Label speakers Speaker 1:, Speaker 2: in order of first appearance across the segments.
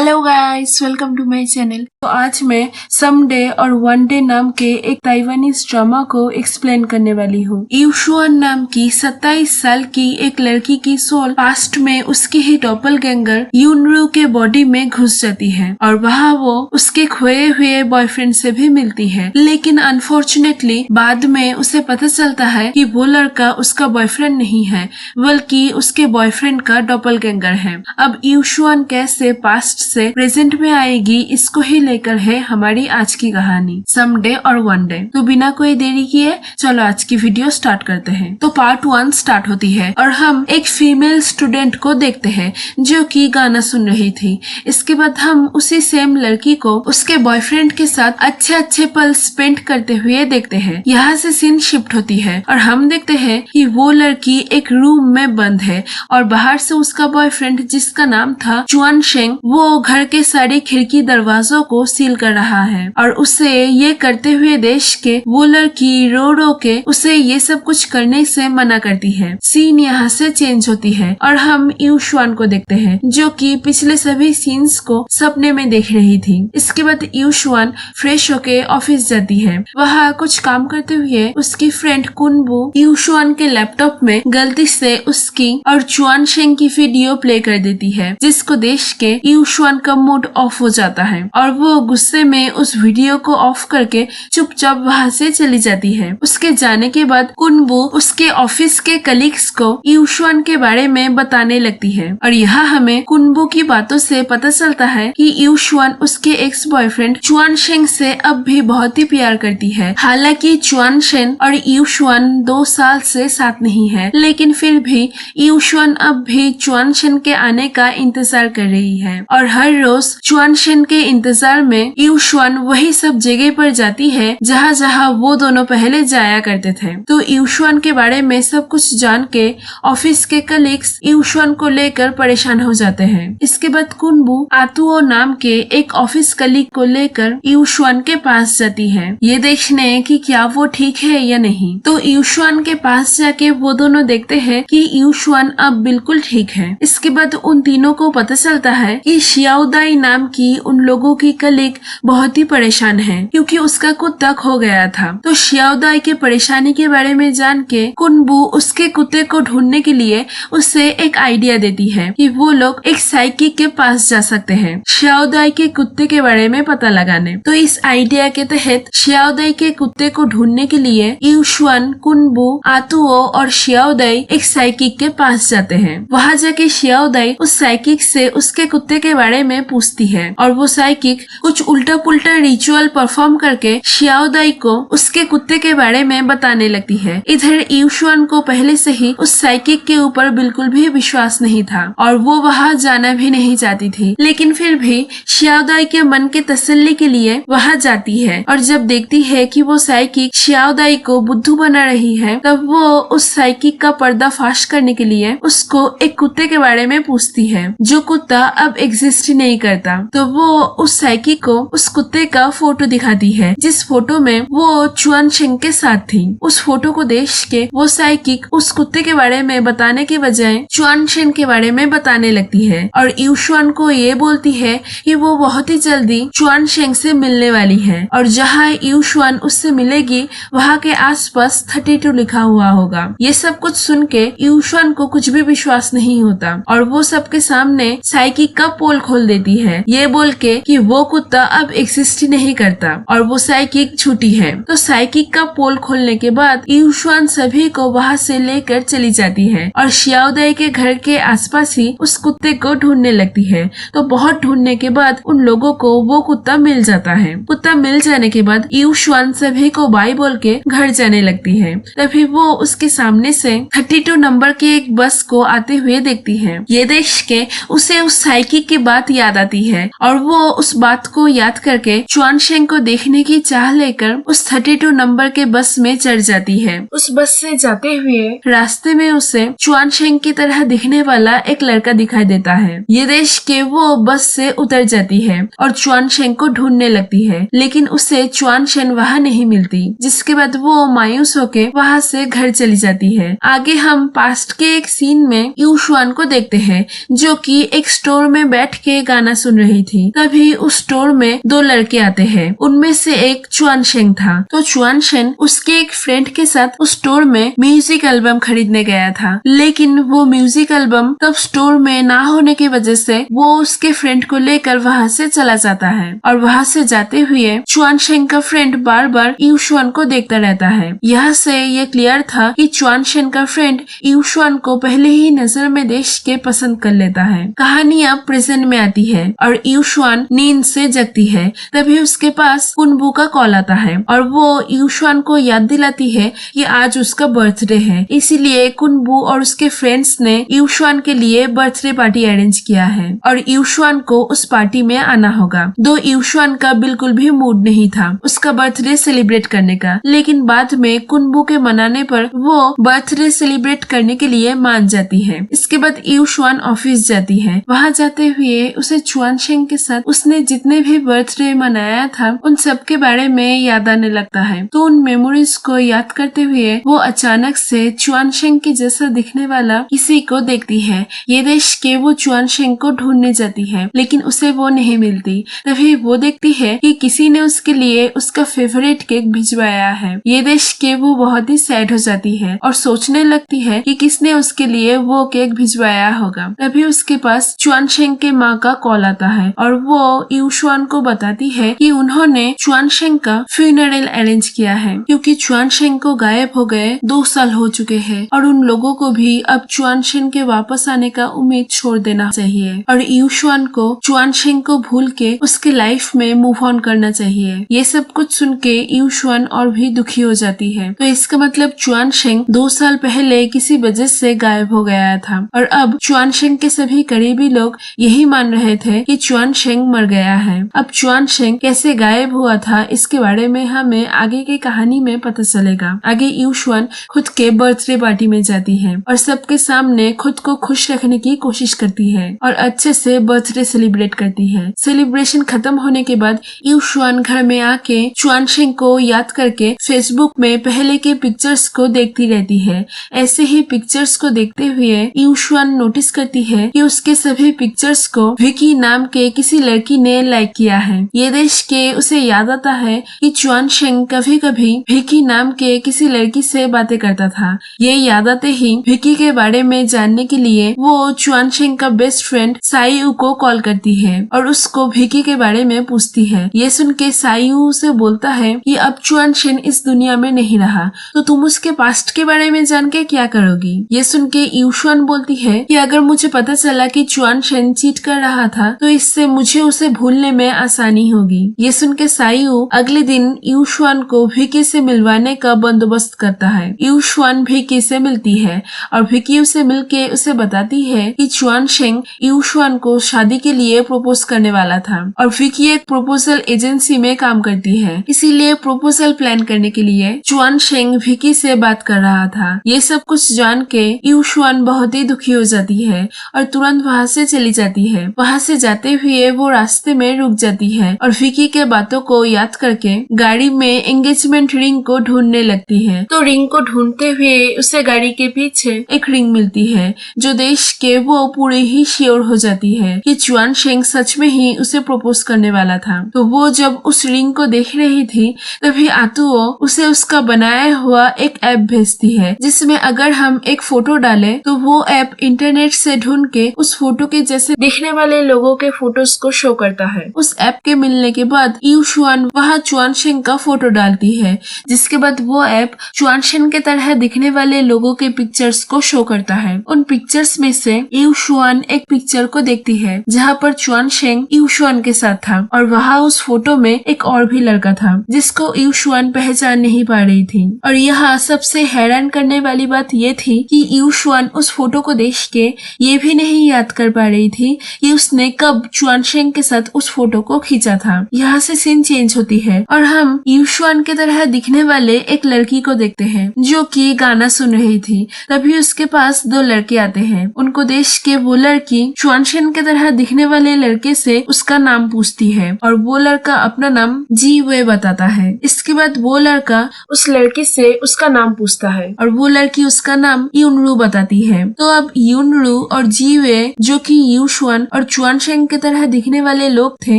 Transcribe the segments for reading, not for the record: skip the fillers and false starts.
Speaker 1: Hello guys, welcome to my channel. तो आज मैं सम डे और वन डे नाम के एक ताइवानीज ड्रामा को एक्सप्लेन करने वाली हूँ। यूशुआन नाम की 27 साल की एक लड़की की सोल पास्ट में उसकी ही डॉपलगैंगर यूनरू के बॉडी में घुस जाती है और वहाँ वो उसके खोए हुए बॉयफ्रेंड से भी मिलती है। लेकिन अनफॉर्चुनेटली बाद में उसे पता चलता है कि वो लड़का उसका बॉयफ्रेंड नहीं है बल्कि उसके बॉयफ्रेंड का डॉपलगैंगर है। अब यूशुआन कैसे पास्ट से प्रेजेंट में आएगी, इसको ही लेकर है हमारी आज की कहानी सम डे और वन डे। तो बिना कोई देरी किए चलो आज की वीडियो स्टार्ट करते हैं। तो पार्ट 1 स्टार्ट होती है और हम एक फीमेल स्टूडेंट को देखते हैं जो कि गाना सुन रही थी। इसके बाद हम उसी सेम लड़की को उसके बॉयफ्रेंड के साथ अच्छे अच्छे पल स्पेंड करते हुए देखते हैं। यहाँ से सीन शिफ्ट होती है और हम देखते हैं कि वो लड़की एक रूम में बंद है और बाहर से उसका बॉयफ्रेंड जिसका नाम था चुआन शेंग वो घर के सारे खिड़की दरवाजों को सील कर रहा है और उसे ये करते हुए देख के वो लड़की रो रो के उसे ये सब कुछ करने से मना करती है। सीन यहाँ से चेंज होती है और हम यूशुआन को देखते हैं जो कि पिछले सभी सीन्स को सपने में देख रही थी। इसके बाद यूशुआन फ्रेश होके ऑफिस जाती है। वहाँ कुछ काम करते हुए उसकी फ्रेंड कुनबू यूशुआन के लैपटॉप में गलती से उसकी और चुआन शेंग की वीडियो प्ले कर देती है, जिसको देख के यूशुआन का मूड ऑफ हो जाता है और वो गुस्से में उस वीडियो को ऑफ करके चुपचाप वहाँ से चली जाती है। उसके जाने के बाद कुनबू उसके ऑफिस के कलीग्स को यूशुआन के बारे में बताने लगती है और यहाँ हमें कुनबू की बातों से पता चलता है कि यूशुआन उसके एक्स बॉयफ्रेंड चुआन शेंग से अब भी बहुत ही प्यार करती है। हालांकि चुआन शेंग और यूशुआन 2 साल से साथ नहीं है, लेकिन फिर भी यूशुआन अब भी चुआन शेंग के आने का इंतजार कर रही है और हर रोज चुआन शेंग के इंतजार में यूशुआन वही सब जगह पर जाती है जहाँ जहाँ वो दोनों पहले जाया करते थे। तो यूशुआन के बारे में सब कुछ जान के ऑफिस के कलीग्स यूशुआन को लेकर परेशान हो जाते हैं। इसके बाद कुनबू आतुओ नाम के एक ऑफिस कलीग को लेकर यूशुआन के पास जाती है, ये देखने कि क्या वो ठीक है या नहीं। तो यूशुआन के पास जाके वो दोनों देखते हैं कि यूशुआन अब बिल्कुल ठीक है। इसके बाद उन तीनों को पता चलता है कि शियाओदाई नाम की उन लोगों की कलीग बहुत ही परेशान है क्योंकि उसका कुत्ता खो गया था। तो शियाओदाई के परेशानी के बारे में जान के कुनबू उसके कुत्ते को ढूंढने के लिए उसे एक आइडिया देती है कि वो लोग एक साइकिक के पास जा सकते हैं शियाओदाई के कुत्ते के बारे में पता लगाने। तो इस आइडिया के तहत शियाओदाई के कुत्ते को ढूंढने के लिए यूशुआन, कुनबू, आतुओ और शियाओदाई एक साइकिक के पास जाते हैं। वहाँ जाके शियाओदाई उस साइकिक से उसके कुत्ते के बारे में पूछती है और वो साइकिक कुछ उल्टा पुल्टा रिचुअल परफॉर्म करके शियाओदाई को उसके कुत्ते के बारे में बताने लगती है। इधर यूशुआन को पहले से ही उस साइकिक के ऊपर बिल्कुल भी विश्वास नहीं था और वो वहाँ जाना भी नहीं चाहती थी, लेकिन फिर भी शियाओदाई के मन के तसल्ली के लिए वहाँ जाती है और जब देखती है कि वो साइकिक शियाओदाई को बुद्धू बना रही है तब वो उस साइकिक का पर्दाफाश करने के लिए उसको एक कुत्ते के बारे में पूछती है जो कुत्ता अब एग्जिस्ट नहीं करता। तो वो उस साइकिक को उस कुत्ते का फोटो दिखाती है जिस फोटो में वो चुआन शेंग के साथ थी। उस फोटो को देख के वो साइकिक उस कुत्ते के बारे में बताने के बजाय चुआन शेंग के बारे में बताने लगती है और यूशुआन को ये बोलती है कि वो बहुत ही जल्दी चुआन शेंग से मिलने वाली है और जहाँ यूशुआन उससे मिलेगी वहाँ के आसपास 32 लिखा हुआ होगा। ये सब कुछ सुन के यूशुआन को कुछ भी विश्वास नहीं होता और वो सबके सामने साइकिक का पोल खोल देती है ये बोल के कि वो कुत्ता अब एग्जिस्ट नहीं करता और वो साइकिक छूटी है। तो साइकिक का पोल खोलने के बाद यूशुआन सभी को वहाँ से लेकर चली जाती है और शियाओदाई के घर के आसपास ही उस कुत्ते को ढूंढने लगती है। तो बहुत ढूंढने के बाद उन लोगों को वो कुत्ता मिल जाता है। कुत्ता मिल जाने के बाद यूशुआन सभी को बाय बोल के घर जाने लगती है। तभी वो उसके सामने से 32 नंबर की एक बस को आते हुए देखती है। ये देख के उसे उस साइकिक की बात याद आती है और वो उस बात को याद करके चुआन शेंग को देखने की चाह लेकर उस 32 नंबर के बस में चढ़ जाती है। उस बस से जाते हुए रास्ते में उसे चुआन शेंग की तरह दिखने वाला एक लड़का दिखाई देता है। ये देख के वो बस से उतर जाती है और चुआन शेंग को ढूंढने लगती है, लेकिन उसे चुआन शेंग वहाँ नहीं मिलती, जिसके बाद वो मायूस होके वहाँ से घर चली जाती है। आगे हम पास्ट के एक सीन में यूशुआन को देखते हैं जो कि एक स्टोर में बैठ के के गाना सुन रही थी, तभी उस स्टोर में दो लड़के आते हैं। उनमें से एक चुआन शेंग था। तो चुआन शेंग उसके एक फ्रेंड के साथ उस स्टोर में म्यूजिक एल्बम खरीदने गया था, लेकिन वो म्यूजिक एल्बम तब स्टोर में ना होने की वजह से वो उसके फ्रेंड को लेकर वहाँ से चला जाता है। और वहाँ से जाते हुए चुआन शेंग का फ्रेंड बार बार यूशुआन को देखता रहता है। यहाँ से ये क्लियर था कि चुआन शेंग का फ्रेंड यूशुआन को पहले ही नजर में देख के पसंद कर लेता है। कहानी अब प्रेजेंट में आती है और यूशुआन नींद से जगती है। तभी उसके पास कुनबू का कॉल आता है और वो यूशुआन को याद दिलाती है कि आज उसका बर्थडे है, इसीलिए कुनबू और उसके फ्रेंड्स ने यूशुआन के लिए बर्थडे पार्टी अरेंज किया है और यूशुआन को उस पार्टी में आना होगा। दो यूशुआन का बिल्कुल भी मूड नहीं था उसका बर्थडे सेलिब्रेट करने का, लेकिन बाद में कुनबू के मनाने पर वो बर्थडे सेलिब्रेट करने के लिए मान जाती है। इसके बाद यूशुआन ऑफिस जाती है। वहाँ जाते हुए उसे चुआन शेंग के साथ उसने जितने भी बर्थडे मनाया था उन सब के बारे में याद आने लगता है। तो उन मेमोरीज को याद करते हुए वो अचानक से चुआन शेंग के जैसा दिखने वाला किसी को देखती है। ये देख के वो चुआन शेंग को ढूंढने जाती है, लेकिन उसे वो नहीं मिलती। तभी वो देखती है कि किसी ने उसके लिए उसका फेवरेट केक भिजवाया है। ये देख के वो बहुत ही सैड हो जाती है और सोचने लगती है कि किसने उसके लिए वो केक भिजवाया होगा। तभी उसके पास चुआन शेंग के माँ का कॉल आता है और वो यूशुआन को बताती है कि उन्होंने चुआन शेंग का फ्यूनरल अरेंज किया है, क्योंकि चुआन शेंग को गायब हो गए 2 साल हो चुके हैं और उन लोगों को भी अब चुआन शेंग के वापस आने का उम्मीद छोड़ देना चाहिए और यूशुआन को चुआन शेंग को भूल के उसके लाइफ में मूव ऑन करना चाहिए। ये सब कुछ सुन के यूशुआन और भी दुखी हो जाती है। तो इसका मतलब चुआन शेंग 2 साल पहले किसी वजह से गायब हो गया था और अब चुआन शेंग के सभी करीबी लोग यही मान रहे थे कि चुआन शेंग मर गया है। अब चुआन शेंग कैसे गायब हुआ था इसके बारे में हमें आगे की कहानी में पता चलेगा। आगे यूशुआन खुद के बर्थडे पार्टी में जाती है और सबके सामने खुद को खुश रखने की कोशिश करती है और अच्छे से बर्थडे सेलिब्रेट करती है। सेलिब्रेशन खत्म होने के बाद यूशुआन घर में आके चुआन शेंग को याद करके फेसबुक में पहले के पिक्चर्स को देखती रहती है। ऐसे ही पिक्चर्स को देखते हुए यूशुआन नोटिस करती है कि उसके सभी पिक्चर्स को विकी नाम के किसी लड़की ने लाइक किया है। ये देख के उसे याद आता है कि चुआन शेंग कभी कभी विकी नाम के किसी लड़की से बातें करता था। ये याद आते ही विकी के बारे में जानने के लिए वो चुआन शेंग का बेस्ट फ्रेंड साईयू को कॉल करती है और उसको विकी के बारे में पूछती है। ये सुन के साईयू से बोलता है कि अब चुआन शेंग इस दुनिया में नहीं रहा, तो तुम उसके पास्ट के बारे में जान के क्या करोगी। ये सुन के यूशुआन बोलती है कि अगर मुझे पता चला कि चुआन शेंग चीट कर रहा था तो इससे मुझे उसे भूलने में आसानी होगी। ये सुन के साईयू अगले दिन यूशुआन को विकी से मिलवाने का बंदोबस्त करता है। यूशुआन विकी से मिलती है और विकी उसे मिलके उसे बताती है कि चुआन शेंग यूशुआन को शादी के लिए प्रपोज करने वाला था और विकी एक प्रपोजल एजेंसी में काम करती है, इसीलिए प्रपोजल प्लान करने के लिए चुआन शेंग विकी से बात कर रहा था। ये सब कुछ जान के यूशुआन बहुत ही दुखी हो जाती है और तुरंत वहाँ से चली जाती है। वहाँ से जाते हुए वो रास्ते में रुक जाती है और विकी के बातों को याद करके गाड़ी में एंगेजमेंट रिंग को ढूंढने लगती है। तो रिंग को ढूंढते हुए उसे गाड़ी के पीछे एक रिंग मिलती है, जो देख के वो पूरी ही श्योर हो जाती है कि चुआन शेंग सच में ही उसे प्रपोज करने वाला था। तो वो जब उस रिंग को देख रही थी तभी आतुओ उसे उसका बनाया हुआ एक ऐप भेजती है, जिसमें अगर हम एक फोटो डालें तो वो ऐप इंटरनेट से ढूंढ के उस फोटो के जैसे दिखने वाले लोगों के फोटोज को शो करता है। उस ऐप के मिलने के बाद यूशुआन वहाँ चुआन शेंग का फोटो डालती है, जिसके बाद वो ऐप चुआन शेंग के तरह दिखने वाले लोगों के पिक्चर्स को शो करता है। उन पिक्चर्स में से यूशुआन एक पिक्चर को देखती है जहाँ पर चुआन शेंग यूशुआन के साथ था और वहाँ उस फोटो में एक और भी लड़का था जिसको यूशुआन पहचान नहीं पा रही थी। और यहाँ सबसे हैरान करने वाली बात ये थी कि यूशुआन उस फोटो को देख के ये भी नहीं याद कर पा रही थी कि उसने कब चुआन शेंग के साथ उस फोटो को खींचा था। यहाँ से सीन चेंज होती है और हम यूशुआन के तरह दिखने वाले एक लड़की को देखते हैं जो कि गाना सुन रही थी। तभी उसके पास 2 लड़के आते हैं। उनको देख के वो लड़की चुआन शेंग के तरह दिखने वाले लड़के से उसका नाम पूछती है और वो लड़का अपना नाम जी वे बताता है। इसके बाद वो लड़का उस लड़की से उसका नाम पूछता है और वो लड़की उसका नाम यूनरू बताती है। तो अब यूनरू और जी वे जो कि यूशुआन और चुआनशेंग की तरह दिखने वाले लोग थे,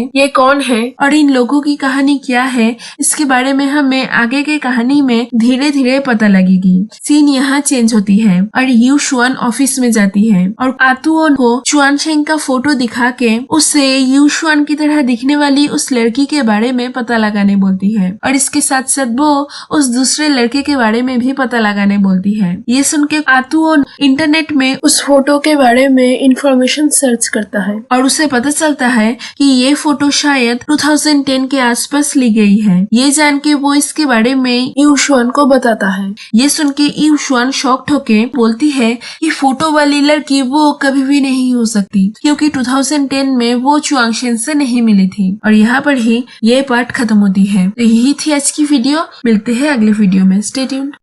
Speaker 1: ये कौन है और इन लोगों की कहानी क्या है, इसके बारे में हमें आगे के कहानी में धीरे धीरे पता लगेगी। सीन यहाँ चेंज होती है और यू शुआन ऑफिस में जाती है और आतुओन को चुआनशेंग का फोटो दिखा के उससे यू शुआन की तरह दिखने वाली उस लड़की के बारे में पता लगाने बोलती है और इसके साथ साथ वो उस दूसरे लड़के के बारे में भी पता लगाने बोलती है। ये सुन के आतुओन इंटरनेट में उस फोटो के बारे में इंफॉर्मेशन सर्च करता है और उसे पता चलता है कि ये फोटो शायद 2010 के आसपास ली गई है। ये जान के वो इसके बारे में यू शुआन को बताता है। ये सुन के यू शुआन शॉक्ड होके बोलती है कि फोटो वाली लड़की वो कभी भी नहीं हो सकती क्योंकि 2010 में वो चुआंगशेन से नहीं मिली थी। और यहाँ पर ही ये पार्ट खत्म होती है। तो यही थी आज की वीडियो, मिलते हैं अगले वीडियो में। Stay tuned.